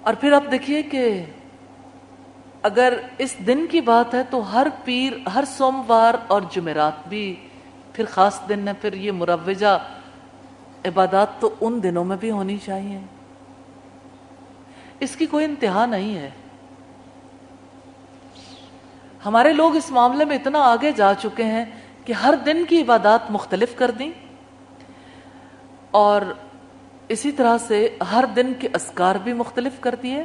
اور پھر آپ دیکھیے کہ اگر اس دن کی بات ہے تو ہر پیر، ہر سوموار اور جمعرات بھی پھر خاص دن ہے، پھر یہ مروجہ عبادات تو ان دنوں میں بھی ہونی چاہیے، اس کی کوئی انتہا نہیں ہے۔ ہمارے لوگ اس معاملے میں اتنا آگے جا چکے ہیں کہ ہر دن کی عبادات مختلف کر دیں، اور اسی طرح سے ہر دن کے اذکار بھی مختلف کر دیے۔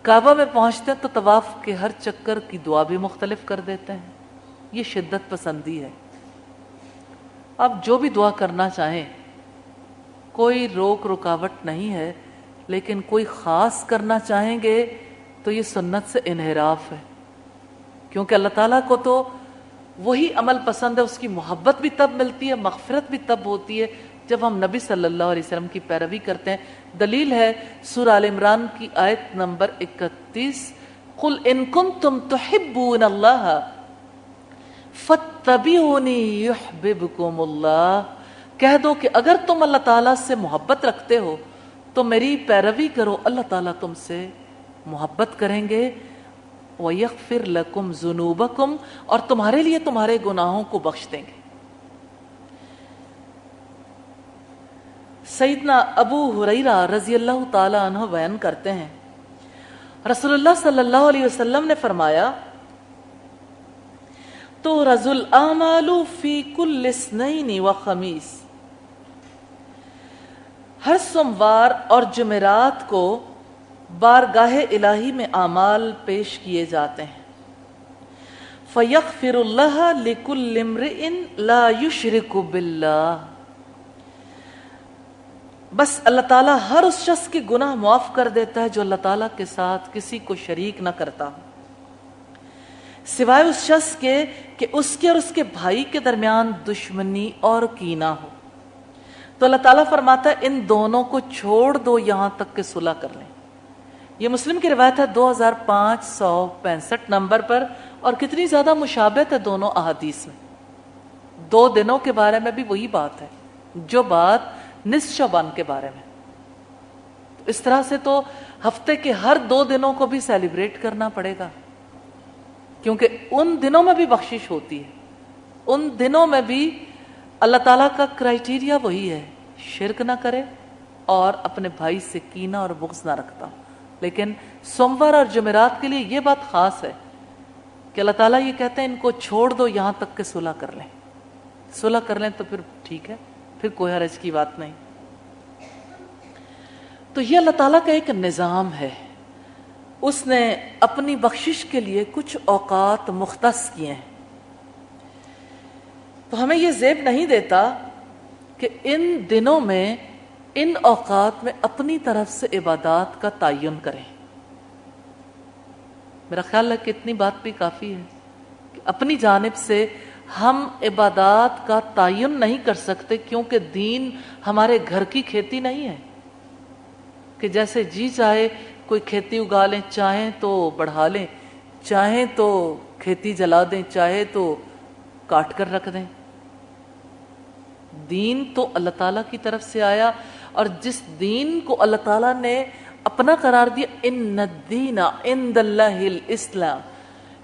کعبہ میں پہنچتے ہیں تو طواف کے ہر چکر کی دعا بھی مختلف کر دیتے ہیں۔ یہ شدت پسندی ہے۔ آپ جو بھی دعا کرنا چاہیں، کوئی روک رکاوٹ نہیں ہے، لیکن کوئی خاص کرنا چاہیں گے تو یہ سنت سے انحراف ہے، کیونکہ اللہ تعالیٰ کو تو وہی عمل پسند ہے، اس کی محبت بھی تب ملتی ہے، مغفرت بھی تب ہوتی ہے جب ہم نبی صلی اللہ علیہ وسلم کی پیروی کرتے ہیں۔ دلیل ہے سورہ آل عمران کی آیت نمبر 31، قُلْ إِن كُنتُمْ تُحِبُّونَ اللَّهَ فَاتَّبِعُونِي يُحْبِبْكُمُ اللَّهُ، کہہ دو کہ اگر تم اللہ تعالیٰ سے محبت رکھتے ہو تو میری پیروی کرو، اللہ تعالیٰ تم سے محبت کریں گے، وَيَغْفِرْ لَكُمْ ذُنُوبَكُمْ، اور تمہارے لیے تمہارے گناہوں کو بخش دیں گے۔ سیدنا ابو ہریرہ رضی اللہ تعالی عنہ بیان کرتے ہیں، رسول اللہ صلی اللہ علیہ وسلم نے فرمایا، تُعْرَضُ الْأَعْمَالُ فِي كُلِّ اثْنَيْنِ وَخَمِيسٍ، ہر سوموار اور جمعرات کو بارگاہ الہی میں اعمال پیش کیے جاتے ہیں۔ فَيَغْفِرُ اللَّهَ لِكُلِّ امْرِئٍ لَا يُشْرِكُ بِاللَّهِ، بس اللہ تعالیٰ ہر اس شخص کے گناہ معاف کر دیتا ہے جو اللہ تعالیٰ کے ساتھ کسی کو شریک نہ کرتا ہو، سوائے اس شخص کے کہ اس کے اور اس کے بھائی کے درمیان دشمنی اور کینہ ہو، تو اللہ تعالیٰ فرماتا ہے ان دونوں کو چھوڑ دو یہاں تک کہ صلح کر لیں۔ یہ مسلم کی روایت ہے 2565 نمبر پر، اور کتنی زیادہ مشابہت ہے دونوں احادیث میں۔ 2 دنوں کے بارے میں بھی وہی بات ہے جو بات نصف شعبان کے بارے میں۔ اس طرح سے تو ہفتے کے ہر 2 دنوں کو بھی سیلیبریٹ کرنا پڑے گا، کیونکہ ان دنوں میں بھی بخشش ہوتی ہے، ان دنوں میں بھی اللہ تعالیٰ کا کرائیٹیریا وہی ہے، شرک نہ کرے اور اپنے بھائی سے کینہ اور بغض نہ رکھتا۔ لیکن سوموار اور جمعرات کے لیے یہ بات خاص ہے کہ اللہ تعالیٰ یہ کہتے ہیں ان کو چھوڑ دو یہاں تک کہ صلح کر لیں۔ صلح کر لیں تو پھر ٹھیک ہے، پھر کوئی حرج کی بات نہیں۔ تو یہ اللہ تعالیٰ کا ایک نظام ہے، اس نے اپنی بخشش کے لیے کچھ اوقات مختص کیے ہیں، تو ہمیں یہ زیب نہیں دیتا کہ ان دنوں میں، ان اوقات میں اپنی طرف سے عبادات کا تعین کریں۔ میرا خیال ہے کہ اتنی بات بھی کافی ہے کہ اپنی جانب سے ہم عبادات کا تعین نہیں کر سکتے، کیونکہ دین ہمارے گھر کی کھیتی نہیں ہے کہ جیسے جی چاہے کوئی کھیتی اگا لیں، چاہیں تو بڑھا لیں، چاہیں تو کھیتی جلا دیں، چاہے تو کاٹ کر رکھ دیں۔ دین تو اللہ تعالیٰ کی طرف سے آیا، اور جس دین کو اللہ تعالیٰ نے اپنا قرار دیا، ان الدین عند اللہ الاسلام،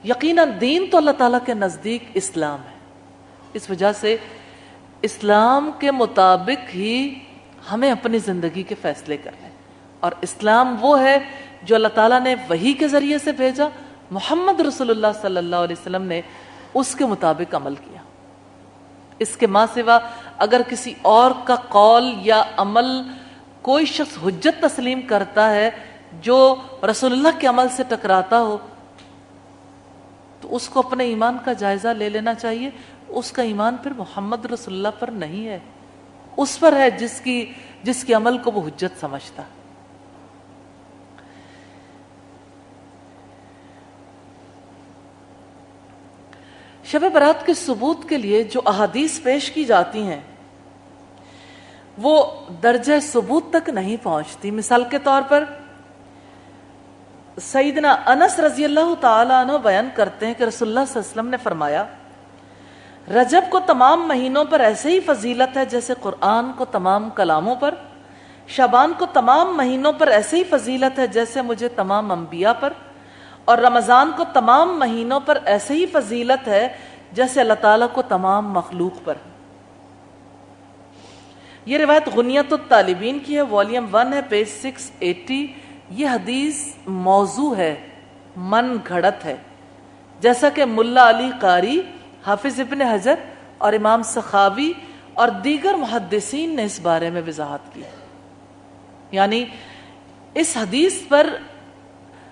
یقیناً دین تو اللہ تعالیٰ کے نزدیک اسلام ہے۔ اس وجہ سے اسلام کے مطابق ہی ہمیں اپنی زندگی کے فیصلے کرنے، اور اسلام وہ ہے جو اللہ تعالیٰ نے وحی کے ذریعے سے بھیجا، محمد رسول اللہ صلی اللہ علیہ وسلم نے اس کے مطابق عمل کیا۔ اس کے ماں سوا اگر کسی اور کا قول یا عمل کوئی شخص حجت تسلیم کرتا ہے جو رسول اللہ کے عمل سے ٹکراتا ہو، تو اس کو اپنے ایمان کا جائزہ لے لینا چاہیے۔ اس کا ایمان پھر محمد رسول اللہ پر نہیں ہے، اس پر ہے جس کی عمل کو وہ حجت سمجھتا۔ شب برات کے ثبوت کے لیے جو احادیث پیش کی جاتی ہیں وہ درجہ ثبوت تک نہیں پہنچتی۔ مثال کے طور پر سیدنا انس رضی اللہ تعالی عنہ بیان کرتے ہیں کہ رسول اللہ صلی اللہ علیہ وسلم نے فرمایا، رجب کو تمام مہینوں پر ایسے ہی فضیلت ہے جیسے قرآن کو تمام کلاموں پر، شعبان کو تمام مہینوں پر ایسے ہی فضیلت ہے جیسے مجھے تمام انبیاء پر، اور رمضان کو تمام مہینوں پر ایسے ہی فضیلت ہے جیسے اللہ تعالیٰ کو تمام مخلوق پر۔ یہ روایت غنیت الطالبین کی ہے، والیوم 1 ہے، پیج 680۔ یہ حدیث موضوع ہے، من گھڑت ہے، جیسا کہ ملا علی قاری، حافظ ابن حجر اور امام سخاوی اور دیگر محدثین نے اس بارے میں وضاحت کی۔ یعنی اس حدیث پر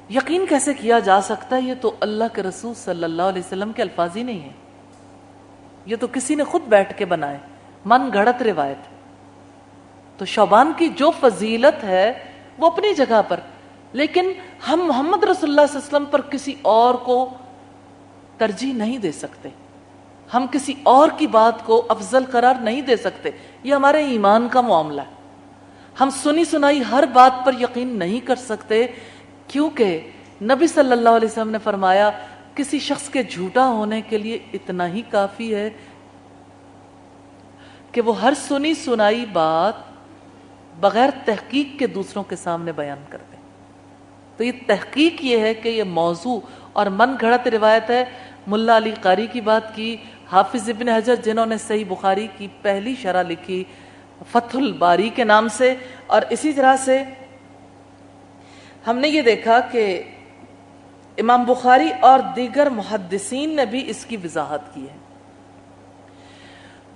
یقین کیسے کیا جا سکتا ہے؟ یہ تو اللہ کے رسول صلی اللہ علیہ وسلم کے الفاظ ہی نہیں ہیں، یہ تو کسی نے خود بیٹھ کے بنائے، من گھڑت روایت۔ تو شعبان کی جو فضیلت ہے وہ اپنی جگہ پر، لیکن ہم محمد رسول اللہ صلی اللہ علیہ وسلم پر کسی اور کو ترجیح نہیں دے سکتے، ہم کسی اور کی بات کو افضل قرار نہیں دے سکتے، یہ ہمارے ایمان کا معاملہ ہے۔ ہم سنی سنائی ہر بات پر یقین نہیں کر سکتے، کیونکہ نبی صلی اللہ علیہ وسلم نے فرمایا کسی شخص کے جھوٹا ہونے کے لیے اتنا ہی کافی ہے کہ وہ ہر سنی سنائی بات بغیر تحقیق کے دوسروں کے سامنے بیان کر دے۔ تو یہ تحقیق یہ ہے کہ یہ موضوع اور من گھڑت روایت ہے۔ ملا علی قاری کی بات کی، حافظ ابن حجر جنہوں نے صحیح بخاری کی پہلی شرح لکھی فتح الباری کے نام سے، اور اسی طرح سے ہم نے یہ دیکھا کہ امام بخاری اور دیگر محدثین نے بھی اس کی وضاحت کی ہے۔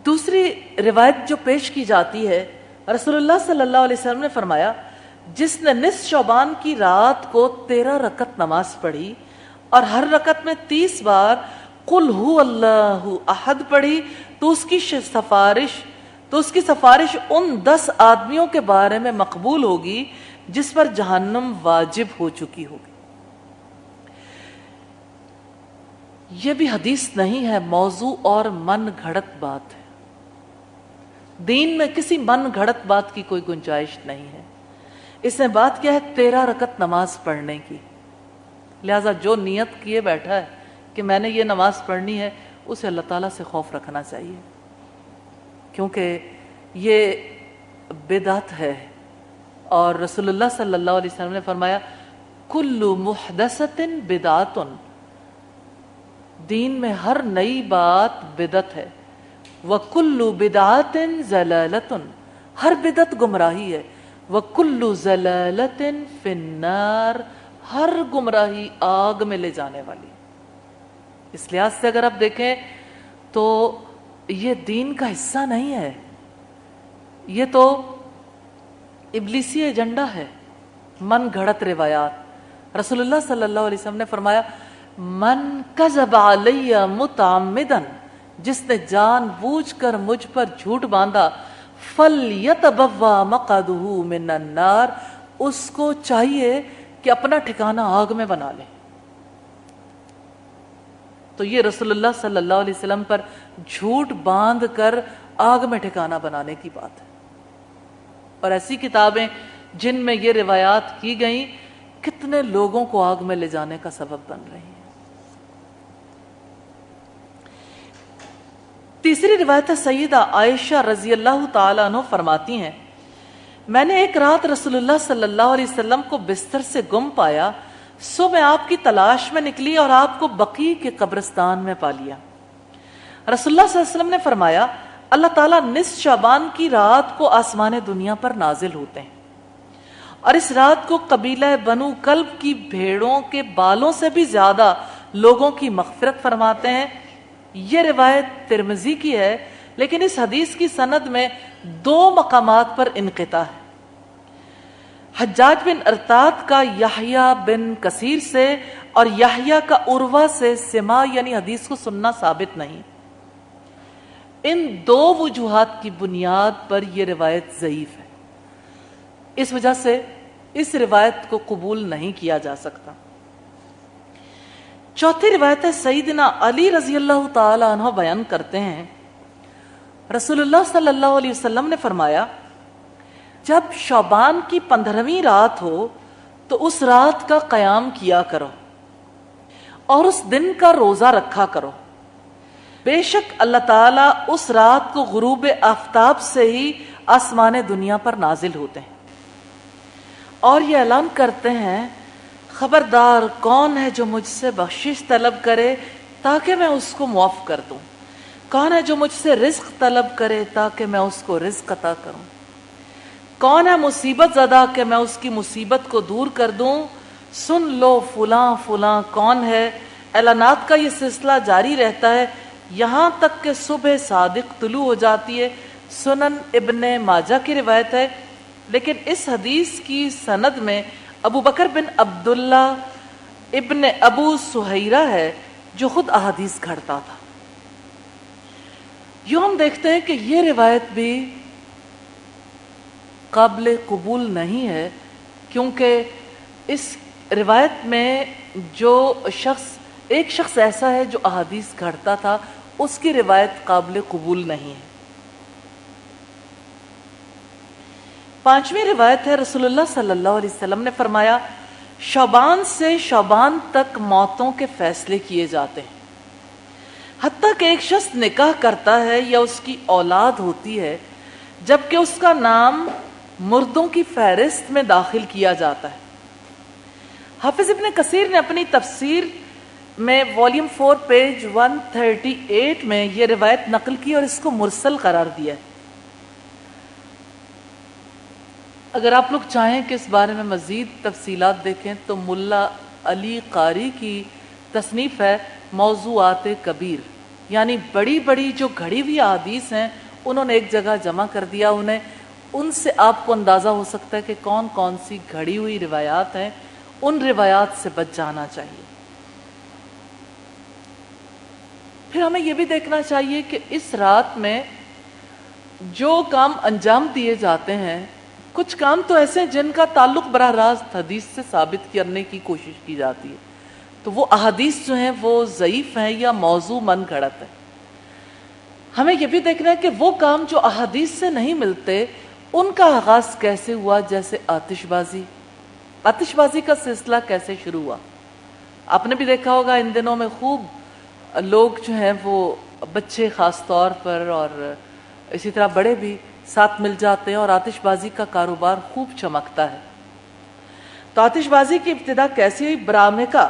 دوسری روایت جو پیش کی جاتی ہے، رسول اللہ صلی اللہ علیہ وسلم نے فرمایا جس نے نصف شعبان کی رات کو 13 رکعت نماز پڑھی اور ہر رکعت میں 30 بار قل هو اللہ احد پڑھی تو اس کی سفارش ان 10 آدمیوں کے بارے میں مقبول ہوگی جس پر جہنم واجب ہو چکی ہوگی۔ یہ بھی حدیث نہیں ہے، موضوع اور من گھڑت بات ہے۔ دین میں کسی من گھڑت بات کی کوئی گنجائش نہیں ہے۔ اس نے بات کیا ہے 13 رکعت نماز پڑھنے کی، لہذا جو نیت کیے بیٹھا ہے کہ میں نے یہ نماز پڑھنی ہے، اسے اللہ تعالیٰ سے خوف رکھنا چاہیے، کیونکہ یہ بدعت ہے۔ اور رسول اللہ صلی اللہ علیہ وسلم نے فرمایا کل محدثۃ بدعۃ، دین میں ہر نئی بات بدعت ہے، وَكُلُّ بِدْعَةٍ ضَلَالَةٌ، ہر بدعت گمراہی ہے، وَكُلُّ ضَلَالَةٍ فِي النَّارِ، ہر گمراہی آگ میں لے جانے والی۔ اس لحاظ سے اگر آپ دیکھیں تو یہ دین کا حصہ نہیں ہے، یہ تو ابلیسی ایجنڈا ہے، من گھڑت روایات۔ رسول اللہ صلی اللہ علیہ وسلم نے فرمایا من کذب علی متعمدا، جس نے جان بوجھ کر مجھ پر جھوٹ باندھا، فَلْيَتَبَوَّأْ مَقْعَدَهُ مِنَ النَّارِ، اس کو چاہیے کہ اپنا ٹھکانہ آگ میں بنا لے۔ تو یہ رسول اللہ صلی اللہ علیہ وسلم پر جھوٹ باندھ کر آگ میں ٹھکانہ بنانے کی بات ہے۔ اور ایسی کتابیں جن میں یہ روایات کی گئیں کتنے لوگوں کو آگ میں لے جانے کا سبب بن رہی ہیں۔ تیسری روایت ہے سیدہ عائشہ رضی اللہ تعالیٰ عنہ فرماتی ہیں میں نے ایک رات رسول اللہ صلی اللہ علیہ وسلم کو بستر سے گم پایا، سو میں آپ کی تلاش میں نکلی اور آپ کو بقیع کے قبرستان میں پا لیا۔ رسول اللہ صلی اللہ علیہ وسلم نے فرمایا اللہ تعالیٰ نصف شعبان کی رات کو آسمان دنیا پر نازل ہوتے ہیں، اور اس رات کو قبیلہ بنو کلب کی بھیڑوں کے بالوں سے بھی زیادہ لوگوں کی مغفرت فرماتے ہیں۔ یہ روایت ترمذی کی ہے، لیکن اس حدیث کی سند میں 2 مقامات پر انقطاع ہے۔ حجاج بن ارطاد کا یحییٰ بن کثیر سے اور یحییٰ کا عروہ سے سماع یعنی حدیث کو سننا ثابت نہیں۔ ان 2 وجوہات کی بنیاد پر یہ روایت ضعیف ہے، اس وجہ سے اس روایت کو قبول نہیں کیا جا سکتا۔ چوتھی روایت ہے سیدنا علی رضی اللہ تعالی عنہ بیان کرتے ہیں رسول اللہ صلی اللہ علیہ وسلم نے فرمایا جب شعبان کی 15ویں رات ہو تو اس رات کا قیام کیا کرو اور اس دن کا روزہ رکھا کرو، بے شک اللہ تعالیٰ اس رات کو غروب آفتاب سے ہی آسمان دنیا پر نازل ہوتے ہیں۔ اور یہ اعلان کرتے ہیں خبردار کون ہے جو مجھ سے بخشش طلب کرے تاکہ میں اس کو معاف کر دوں، کون ہے جو مجھ سے رزق طلب کرے تاکہ میں اس کو رزق عطا کروں، کون ہے مصیبت زدہ کہ میں اس کی مصیبت کو دور کر دوں، سن لو فلاں فلاں کون ہے۔ اعلانات کا یہ سلسلہ جاری رہتا ہے یہاں تک کہ صبح صادق طلوع ہو جاتی ہے۔ سنن ابن ماجہ کی روایت ہے، لیکن اس حدیث کی سند میں ابو بکر بن عبداللہ ابن ابو سہیرہ ہے جو خود احادیث گھڑتا تھا۔ یوں ہم دیکھتے ہیں کہ یہ روایت بھی قابل قبول نہیں ہے، کیونکہ اس روایت میں جو ایک شخص ایسا ہے جو احادیث گھڑتا تھا، اس کی روایت قابل قبول نہیں ہے۔ پانچویں روایت ہے، رسول اللہ صلی اللہ علیہ وسلم نے فرمایا شعبان سے شعبان تک موتوں کے فیصلے کیے جاتے ہیں، حتیٰ کہ ایک شخص نکاح کرتا ہے یا اس کی اولاد ہوتی ہے جبکہ اس کا نام مردوں کی فہرست میں داخل کیا جاتا ہے۔ حافظ ابن کثیر نے اپنی تفسیر میں والیوم 4 پیج 138 میں یہ روایت نقل کی اور اس کو مرسل قرار دیا ہے۔ اگر آپ لوگ چاہیں کہ اس بارے میں مزید تفصیلات دیکھیں تو ملا علی قاری کی تصنیف ہے موضوعات کبیر، یعنی بڑی بڑی جو گھڑی ہوئی احادیث ہیں انہوں نے ایک جگہ جمع کر دیا انہیں، ان سے آپ کو اندازہ ہو سکتا ہے کہ کون کون سی گھڑی ہوئی روایات ہیں، ان روایات سے بچ جانا چاہیے۔ پھر ہمیں یہ بھی دیکھنا چاہیے کہ اس رات میں جو کام انجام دیے جاتے ہیں، کچھ کام تو ایسے ہیں جن کا تعلق براہ راست حدیث سے ثابت کرنے کی کوشش کی جاتی ہے، تو وہ احادیث جو ہیں وہ ضعیف ہیں یا موضوع من گھڑت ہے۔ ہمیں یہ بھی دیکھنا ہے کہ وہ کام جو احادیث سے نہیں ملتے ان کا آغاز کیسے ہوا، جیسے آتش بازی کا سلسلہ کیسے شروع ہوا۔ آپ نے بھی دیکھا ہوگا ان دنوں میں خوب لوگ جو ہیں وہ بچے خاص طور پر اور اسی طرح بڑے بھی ساتھ مل جاتے ہیں اور آتش بازی کا کاروبار خوب چمکتا ہے۔ تو آتش بازی کی ابتدا کیسی ہوئی؟ برامکا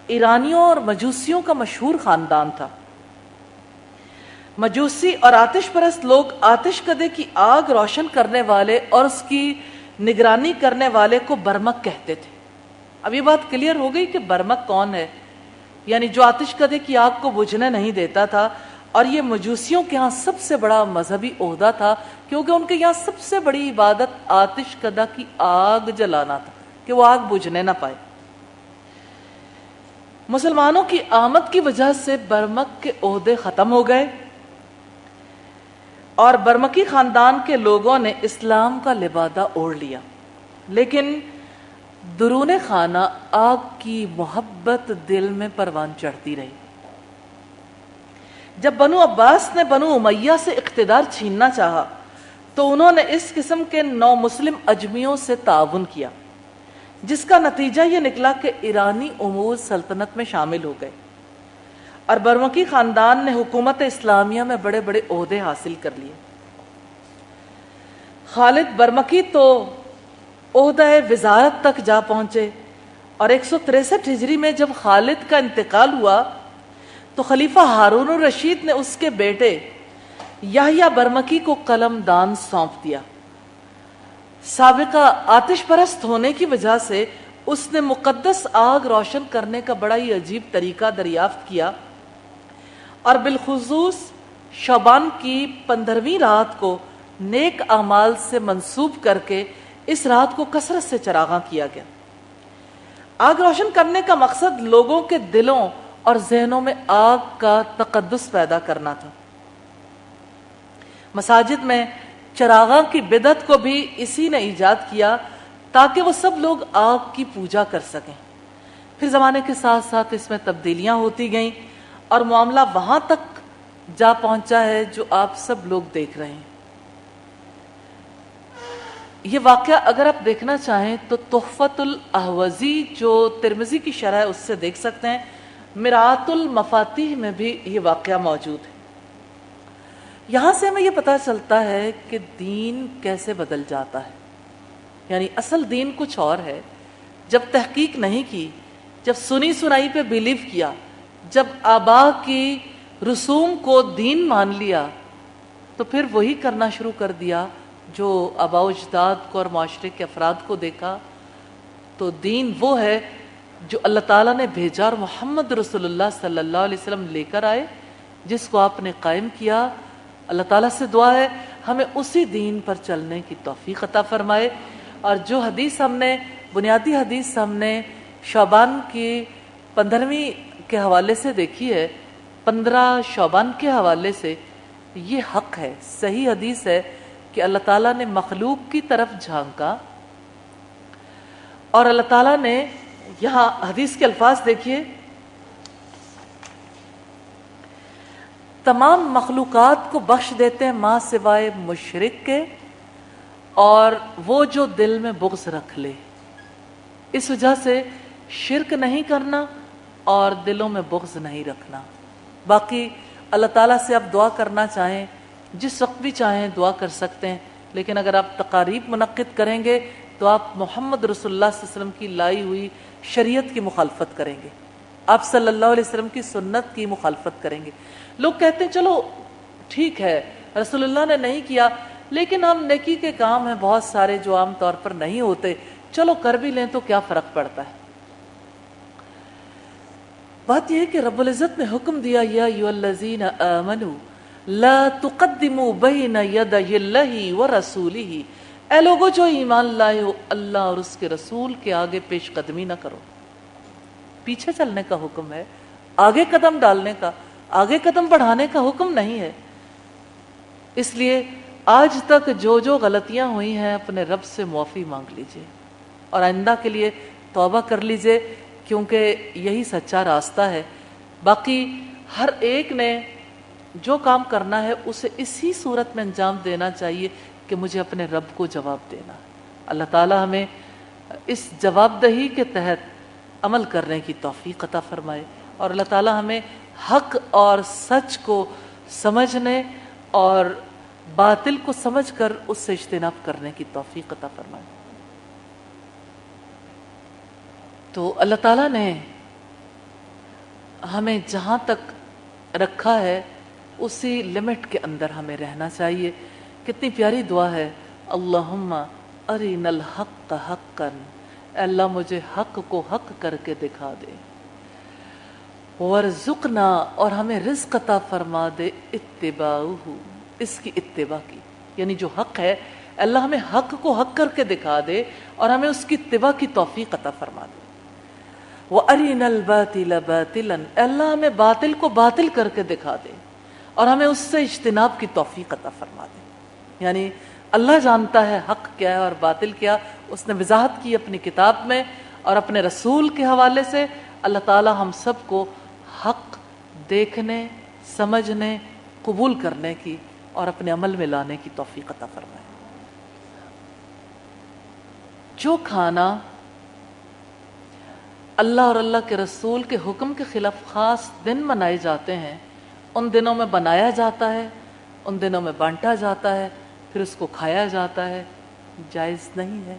ایرانیوں اور مجوسیوں کا مشہور خاندان تھا۔ مجوسی اور آتش پرست لوگ آتش کدے کی آگ روشن کرنے والے اور اس کی نگرانی کرنے والے کو برمک کہتے تھے۔ اب یہ بات کلیئر ہو گئی کہ برمک کون ہے، یعنی جو آتش کدے کی آگ کو بجھنے نہیں دیتا تھا، اور یہ مجوسیوں کے ہاں سب سے بڑا مذہبی عہدہ تھا، کیونکہ ان کے یہاں سب سے بڑی عبادت آتش کدہ کی آگ جلانا تھا کہ وہ آگ بجھنے نہ پائے۔ مسلمانوں کی آمد کی وجہ سے برمک کے عہدے ختم ہو گئے اور برمکی خاندان کے لوگوں نے اسلام کا لبادہ اوڑھ لیا، لیکن درون خانہ آگ کی محبت دل میں پروان چڑھتی رہی۔ جب بنو عباس نے بنو امیہ سے اقتدار چھیننا چاہا تو انہوں نے اس قسم کے نو مسلم اجمیوں سے تعاون کیا، جس کا نتیجہ یہ نکلا کہ ایرانی امور سلطنت میں شامل ہو گئے اور برمکی خاندان نے حکومت اسلامیہ میں بڑے بڑے عہدے حاصل کر لیے۔ خالد برمکی تو عہدہ وزارت تک جا پہنچے، اور 163 ہجری میں جب خالد کا انتقال ہوا تو خلیفہ ہارون الرشید نے اس کے بیٹے یحییٰ برمکی کو قلم دان سونپ دیا۔ سابقہ آتش پرست ہونے کی وجہ سے اس نے مقدس آگ روشن کرنے کا بڑا ہی عجیب طریقہ دریافت کیا، اور بالخصوص شعبان کی 15ویں رات کو نیک اعمال سے منسوب کر کے اس رات کو کثرت سے چراغاں کیا گیا۔ آگ روشن کرنے کا مقصد لوگوں کے دلوں اور ذہنوں میں آگ کا تقدس پیدا کرنا تھا۔ مساجد میں چراغاں کی بدعت کو بھی اسی نے ایجاد کیا تاکہ وہ سب لوگ آگ کی پوجا کر سکیں۔ پھر زمانے کے ساتھ ساتھ اس میں تبدیلیاں ہوتی گئیں اور معاملہ وہاں تک جا پہنچا ہے جو آپ سب لوگ دیکھ رہے ہیں۔ یہ واقعہ اگر آپ دیکھنا چاہیں تو تحفۃ الاحوزی جو ترمذی کی شرح ہے اس سے دیکھ سکتے ہیں، مرآت المفاتیح میں بھی یہ واقعہ موجود ہے۔ یہاں سے ہمیں یہ پتہ چلتا ہے کہ دین کیسے بدل جاتا ہے۔ یعنی اصل دین کچھ اور ہے. جب تحقیق نہیں کی، جب سنی سنائی پہ بلیو کیا، جب آبا کی رسوم کو دین مان لیا، تو پھر وہی کرنا شروع کر دیا جو آباء و اجداد کو اور معاشرے کے افراد کو دیکھا. تو دین وہ ہے جو اللہ تعالیٰ نے بھیجا اور محمد رسول اللہ صلی اللہ علیہ وسلم لے کر آئے، جس کو آپ نے قائم کیا. اللہ تعالیٰ سے دعا ہے ہمیں اسی دین پر چلنے کی توفیق عطا فرمائے. اور جو حدیث ہم نے، بنیادی حدیث ہم نے شعبان کی 15ویں کے حوالے سے دیکھی ہے، 15 شعبان کے حوالے سے، یہ حق ہے، صحیح حدیث ہے کہ اللہ تعالیٰ نے مخلوق کی طرف جھانکا اور اللہ تعالیٰ نے، یہاں حدیث کے الفاظ دیکھیے، تمام مخلوقات کو بخش دیتے ہیں ماں سوائے مشرک کے اور وہ جو دل میں بغض رکھ لے. اس وجہ سے شرک نہیں کرنا اور دلوں میں بغض نہیں رکھنا. باقی اللہ تعالیٰ سے آپ دعا کرنا چاہیں، جس وقت بھی چاہیں دعا کر سکتے ہیں، لیکن اگر آپ تقاریب منعقد کریں گے تو آپ محمد رسول اللہ صلی اللہ علیہ وسلم کی لائی ہوئی شریعت کی مخالفت کریں گے، آپ صلی اللہ علیہ وسلم کی سنت کی مخالفت کریں گے. لوگ کہتے ہیں چلو ٹھیک ہے رسول اللہ نے نہیں کیا، لیکن ہم نیکی کے کام ہیں بہت سارے جو عام طور پر نہیں ہوتے، چلو کر بھی لیں تو کیا فرق پڑتا ہے. بات یہ ہے کہ رب العزت نے حکم دیا، یا ایھا الذین آمنوا لا تقدموا بین یدی اللہ ورسولہ، اے لوگو جو ایمان لائے ہو، اللہ اور اس کے رسول کے آگے پیش قدمی نہ کرو. پیچھے چلنے کا حکم ہے، آگے قدم ڈالنے کا، آگے قدم بڑھانے کا حکم نہیں ہے. اس لیے آج تک جو غلطیاں ہوئی ہیں اپنے رب سے معافی مانگ لیجئے اور آئندہ کے لیے توبہ کر لیجئے، کیونکہ یہی سچا راستہ ہے. باقی ہر ایک نے جو کام کرنا ہے اسے اسی صورت میں انجام دینا چاہیے کہ مجھے اپنے رب کو جواب دینا. اللہ تعالی ہمیں اس جواب دہی کے تحت عمل کرنے کی توفیق عطا فرمائے اور اللہ تعالی ہمیں حق اور سچ کو سمجھنے اور باطل کو سمجھ کر اس سے اجتناب کرنے کی توفیق عطا فرمائے. تو اللہ تعالیٰ نے ہمیں جہاں تک رکھا ہے اسی لمٹ کے اندر ہمیں رہنا چاہیے. کتنی پیاری دعا ہے، اللہم ارنا الحق حقا، اے اللہ مجھے حق کو حق کر کے دکھا دے، ورزقنا، اور ہمیں رزق عطا فرما دے، اتباعہ، اس کی اتباع کی، یعنی جو حق ہے اللہ ہمیں حق کو حق کر کے دکھا دے اور ہمیں اس کی اتباع کی توفیق عطا فرما دے. وَأَرِنَا الْبَاطِلَ بَاطِلًا، اللہ ہمیں باطل کو باطل کر کے دکھا دے اور ہمیں اس سے اجتناب کی توفیق عطا فرما دے. یعنی اللہ جانتا ہے حق کیا ہے اور باطل کیا، اس نے وضاحت کی اپنی کتاب میں اور اپنے رسول کے حوالے سے. اللہ تعالی ہم سب کو حق دیکھنے، سمجھنے، قبول کرنے کی اور اپنے عمل میں لانے کی توفیق عطا فرمائے. جو کھانا اللہ اور اللہ کے رسول کے حکم کے خلاف خاص دن منائے جاتے ہیں، ان دنوں میں بنایا جاتا ہے، ان دنوں میں بانٹا جاتا ہے، پھر اس کو کھایا جاتا ہے، جائز نہیں ہے،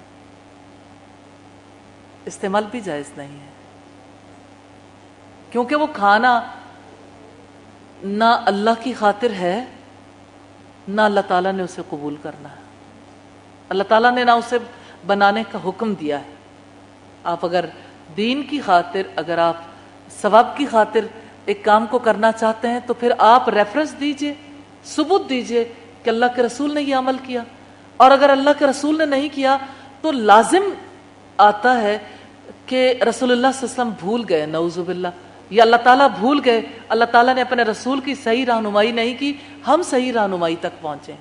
استعمال بھی جائز نہیں ہے، کیونکہ وہ کھانا نہ اللہ کی خاطر ہے نہ اللہ تعالیٰ نے اسے قبول کرنا ہے. اللہ تعالیٰ نے نہ اسے بنانے کا حکم دیا ہے. آپ اگر دین کی خاطر، اگر آپ ثواب کی خاطر ایک کام کو کرنا چاہتے ہیں تو پھر آپ ریفرنس دیجئے، ثبوت دیجئے کہ اللہ کے رسول نے یہ عمل کیا. اور اگر اللہ کے رسول نے نہیں کیا تو لازم آتا ہے کہ رسول اللہ صلی اللہ علیہ وسلم بھول گئے، نعوذ باللہ، یا اللہ تعالیٰ بھول گئے، اللہ تعالیٰ نے اپنے رسول کی صحیح رہنمائی نہیں کی، ہم صحیح رہنمائی تک پہنچے.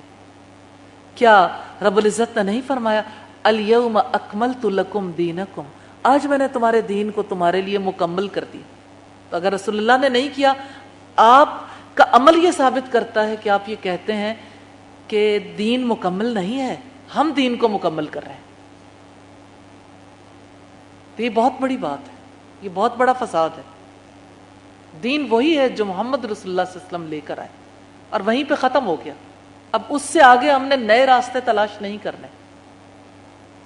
کیا رب العزت نے نہیں فرمایا الیوم اکملت لکم دینکم، آج میں نے تمہارے دین کو تمہارے لیے مکمل کر دی. تو اگر رسول اللہ نے نہیں کیا، آپ کا عمل یہ ثابت کرتا ہے کہ آپ یہ کہتے ہیں کہ دین مکمل نہیں ہے، ہم دین کو مکمل کر رہے ہیں. تو یہ بہت بڑی بات ہے، یہ بہت بڑا فساد ہے. دین وہی ہے جو محمد رسول اللہ صلی اللہ علیہ وسلم لے کر آئے اور وہیں پہ ختم ہو گیا. اب اس سے آگے ہم نے نئے راستے تلاش نہیں کرنے.